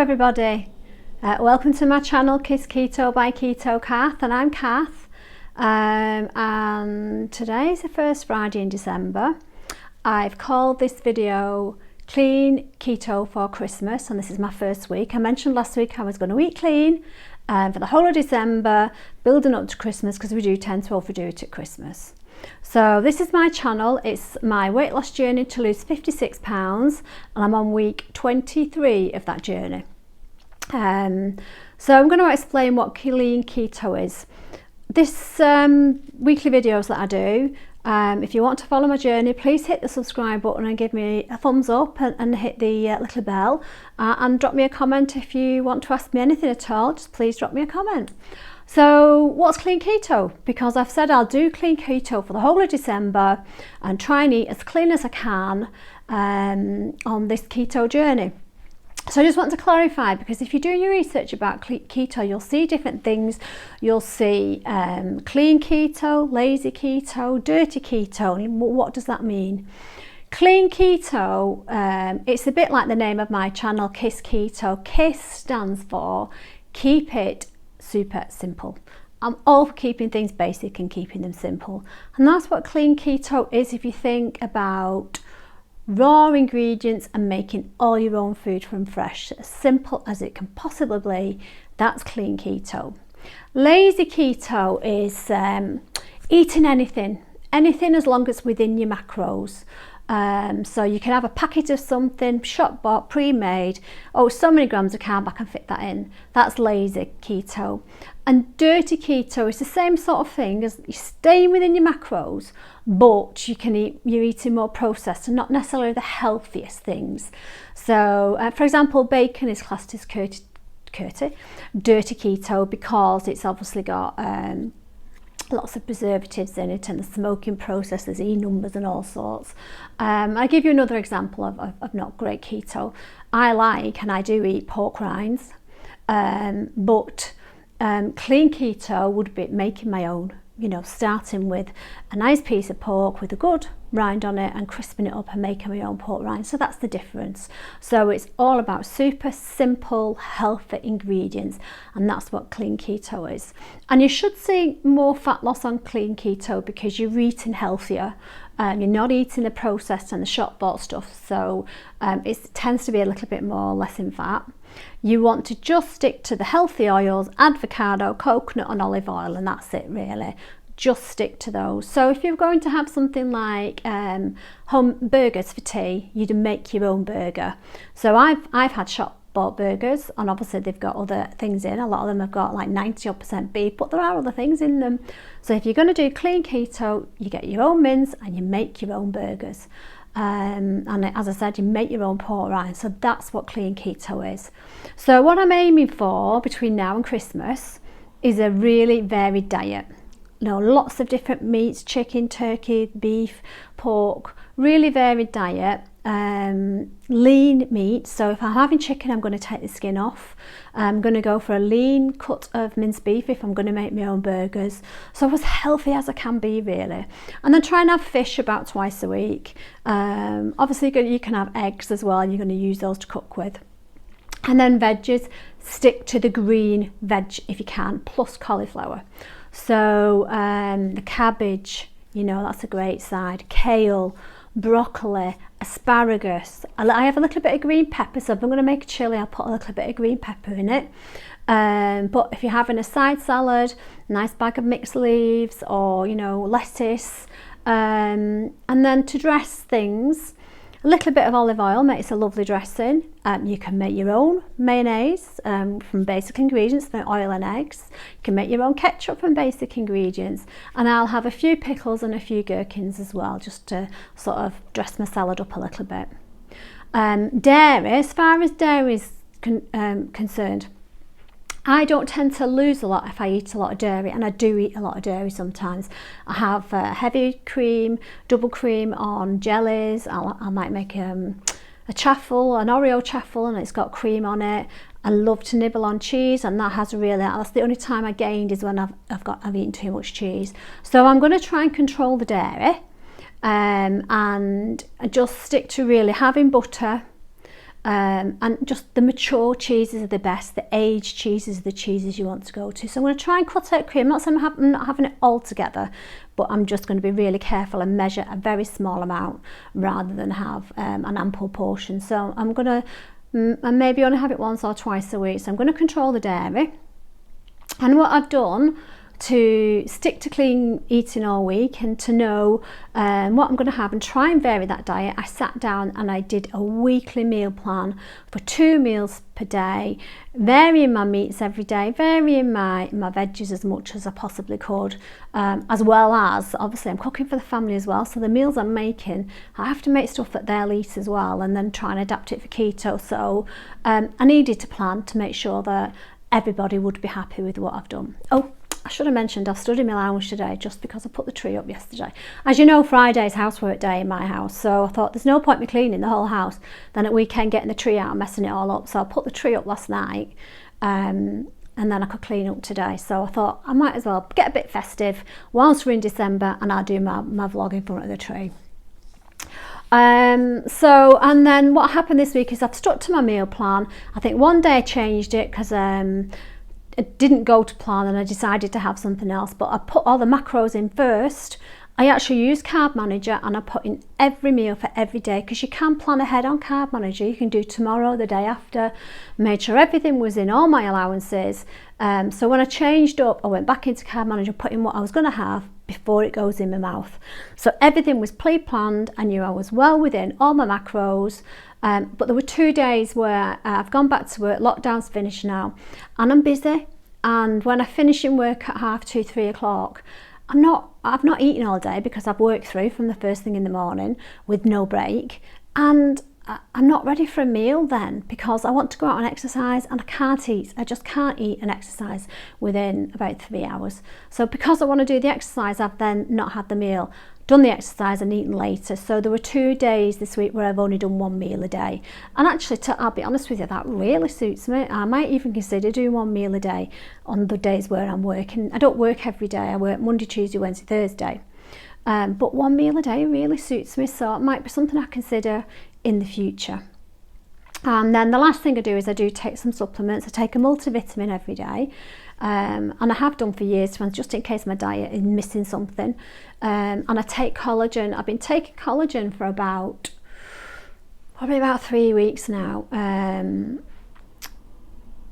everybody, welcome to my channel Clean Keto by Keto Kath, and I'm Kath, and today is the first Friday in December. I've called this video Clean Keto for Christmas, and this is my first week. I mentioned last week I was going to eat clean for the whole of December, building up to Christmas, because we do tend to overdo it at Christmas. So this is my channel. It's my weight loss journey to lose 56 pounds, and I'm on week 23 of that journey. So I'm going to explain what Clean Keto is. This weekly videos that I do, if you want to follow my journey, please hit the subscribe button and give me a thumbs up, and hit the little bell, and drop me a comment if you want to ask me anything at all. Just please drop me a comment. So what's Clean Keto? Because I've said I'll do Clean Keto for the whole of December and try and eat as clean as I can on this keto journey. So I just want to clarify, because if you do your research about keto, you'll see different things. You'll see clean keto, lazy keto, dirty keto. And what does that mean? Clean keto, it's a bit like the name of my channel, Kiss Keto. KISS stands for keep it super simple. I'm all for keeping things basic and keeping them simple, and that's what Clean Keto is. If you think about raw ingredients and making all your own food from fresh, as simple as it can possibly be, that's Clean Keto. Lazy Keto is eating anything as long as it's within your macros. So you can have a packet of something, shop bought, pre-made, oh, so many grams of carb, I can fit that in. That's lazy keto. And dirty keto is the same sort of thing, as you're staying within your macros, but you're eating more processed and not necessarily the healthiest things. So for example, bacon is classed as dirty keto, because it's obviously got lots of preservatives in it, and the smoking process, there's E numbers and all sorts. I'll give you another example of not great keto. I like, and I do eat pork rinds, but clean keto would be making my own, starting with a nice piece of pork with a good rind on it and crisping it up and making my own pork rind. So that's the difference. So it's all about super simple, healthy ingredients, and that's what Clean Keto is. And you should see more fat loss on Clean Keto because you're eating healthier. You're not eating the processed and the shop bought stuff, so it tends to be a little bit less in fat. You want to just stick to the healthy oils, avocado, coconut and olive oil, and that's it really. Just stick to those. So if you're going to have something like home burgers for tea, you'd make your own burger. So I've had shop bought burgers, and obviously they've got other things in. A lot of them have got like 90% beef, but there are other things in them. So if you're going to do Clean Keto, you get your own mince and you make your own burgers. And as I said, you make your own pork rind. So that's what Clean Keto is. So what I'm aiming for between now and Christmas is a really varied diet. Lots of different meats, chicken, turkey, beef, pork, really varied diet. Lean meat. So if I'm having chicken, I'm going to take the skin off. I'm going to go for a lean cut of minced beef if I'm going to make my own burgers. So as healthy as I can be really. And then try and have fish about twice a week. Obviously you can have eggs as well, and you're going to use those to cook with. And then veggies, stick to the green veg if you can, plus cauliflower. So the cabbage, that's a great side. Kale, broccoli, asparagus. I have a little bit of green pepper, so if I'm going to make a chilli, I'll put a little bit of green pepper in it. But if you're having a side salad, nice bag of mixed leaves, or lettuce, and then to dress things, a little bit of olive oil makes a lovely dressing. You can make your own mayonnaise from basic ingredients, from oil and eggs. You can make your own ketchup from basic ingredients. And I'll have a few pickles and a few gherkins as well, just to sort of dress my salad up a little bit. Dairy, as far as dairy is concerned, I don't tend to lose a lot if I eat a lot of dairy, and I do eat a lot of dairy sometimes. I have heavy cream, double cream on jellies. I might make a chaffle, an Oreo chaffle, and it's got cream on it. I love to nibble on cheese, and that's the only time I gained is when I've eaten too much cheese. So I'm going to try and control the dairy, and just stick to really having butter, and just the mature cheeses are the best. The aged cheeses are the cheeses you want to go to. So I'm going to try and cut out cream. I'm not saying I'm not having it all together, but I'm just going to be really careful and measure a very small amount rather than have an ample portion. So I'm going to maybe only have it once or twice a week. So I'm going to control the dairy. And what I've done to stick to clean eating all week and to know what I'm going to have and try and vary that diet, I sat down and I did a weekly meal plan for 2 meals per day, varying my meats every day, varying my veggies as much as I possibly could, as well as obviously I'm cooking for the family as well, so the meals I'm making, I have to make stuff that they'll eat as well, and then try and adapt it for keto. So I needed to plan to make sure that everybody would be happy with what I've done. Oh, I should have mentioned I've stood in my lounge today just because I put the tree up yesterday. As you know, Friday's housework day in my house, so I thought there's no point me cleaning the whole house, then at weekend getting the tree out and messing it all up. So I put the tree up last night and then I could clean up today. So I thought I might as well get a bit festive whilst we're in December and I'll do my vlog in front of the tree. So, and then what happened this week is I've stuck to my meal plan. I think one day I changed it because it didn't go to plan and I decided to have something else, but I put all the macros in first. I actually use Carb Manager and I put in every meal for every day, because you can plan ahead on Carb Manager. You can do tomorrow, the day after. Made sure everything was in, all my allowances. So when I changed up, I went back into Carb Manager, put in what I was going to have before it goes in my mouth. So everything was pre-planned. I knew I was well within all my macros. But there were 2 days where I've gone back to work, lockdown's finished now, and I'm busy. And when I finish in work at 2:30, 3 o'clock, I've not eaten all day because I've worked through from the first thing in the morning with no break. And I'm not ready for a meal then, because I want to go out and exercise and I can't eat. I just can't eat and exercise within about 3 hours. So because I want to do the exercise, I've then not had the meal, done the exercise and eaten later. So there were 2 days this week where I've only done 1 meal a day. And actually, I'll be honest with you, that really suits me. I might even consider doing 1 meal a day on the days where I'm working. I don't work every day. I work Monday, Tuesday, Wednesday, Thursday. But 1 meal a day really suits me. So it might be something I consider in the future. And then the last thing I do is I do take some supplements. I take a multivitamin every day. And I have done for years, just in case my diet is missing something. And I take collagen. I've been taking collagen for probably about 3 weeks now. And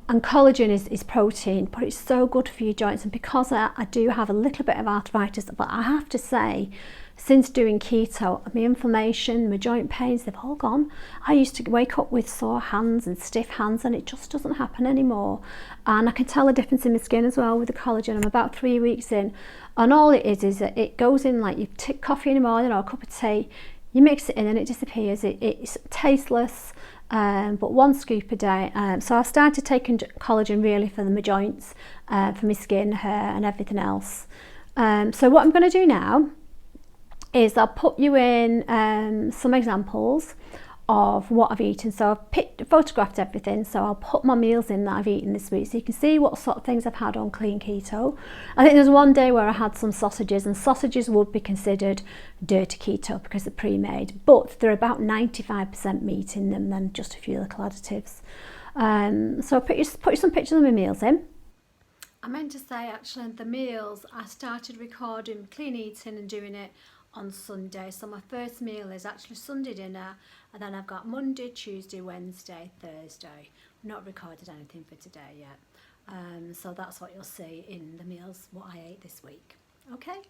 collagen is protein, but it's so good for your joints. And because I do have a little bit of arthritis, but I have to say, since doing keto, my inflammation, my joint pains, they've all gone. I used to wake up with sore hands and stiff hands, and it just doesn't happen anymore. And I can tell a difference in my skin as well with the collagen. I'm about 3 weeks in, and all it is that it goes in like you take coffee in the morning or a cup of tea, you mix it in and it disappears. It's tasteless, but 1 scoop a day. So I've started taking collagen really for my joints, for my skin, hair and everything else. So what I'm going to do now is I'll put you in some examples of what I've eaten. So I've photographed everything, so I'll put my meals in that I've eaten this week so you can see what sort of things I've had on Clean Keto. I think there's one day where I had some sausages, and sausages would be considered dirty keto because they're pre-made, but they're about 95% meat in them, then just a few little additives. So I'll put you some pictures of my meals in. I meant to say actually the meals, I started recording clean eating and doing it on Sunday. So my first meal is actually Sunday dinner, and then I've got Monday, Tuesday, Wednesday, Thursday. I've not recorded anything for today yet. So that's what you'll see in the meals, what I ate this week. Okay.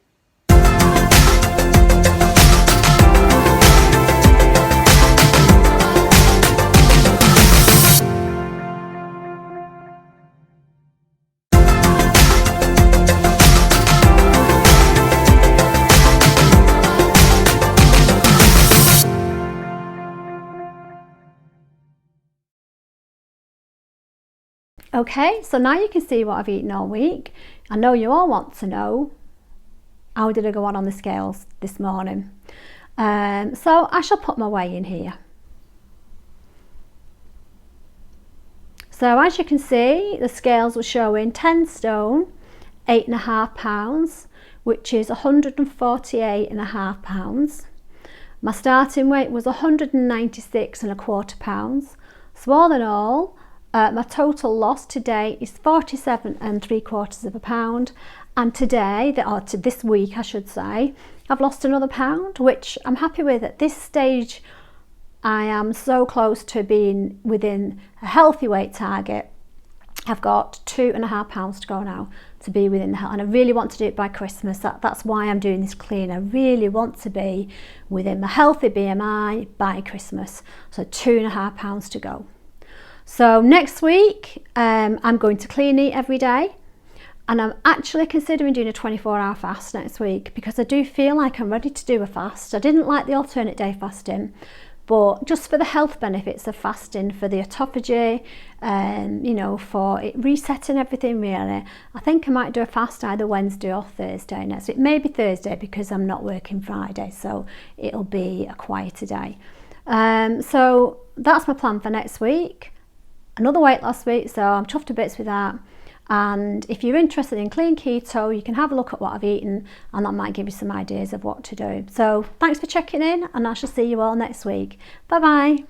Okay, so now you can see what I've eaten all week. I know you all want to know, how did I go on the scales this morning? So I shall put my weigh in here. So as you can see, the scales were showing 10 stone, 8.5 pounds, which is 148.5 pounds. My starting weight was 196.25 pounds. So all in all, my total loss today is 47.75 pounds, and today, or to this week I should say, I've lost another pound, which I'm happy with. At this stage I am so close to being within a healthy weight target. I've got 2.5 pounds to go now to be within the health, and I really want to do it by Christmas. That's why I'm doing this clean. I really want to be within my healthy BMI by Christmas. So 2.5 pounds to go. So next week I'm going to clean eat every day, and I'm actually considering doing a 24-hour fast next week, because I do feel like I'm ready to do a fast. I didn't like the alternate day fasting, but just for the health benefits of fasting, for the autophagy, you know, for it resetting everything really, I think I might do a fast either Wednesday or Thursday next week. Maybe Thursday, because I'm not working Friday, so it'll be a quieter day. So that's my plan for next week. Another weight loss week, so I'm chuffed to bits with that. And if you're interested in clean keto, you can have a look at what I've eaten, and that might give you some ideas of what to do. So thanks for checking in, and I shall see you all next week. Bye bye.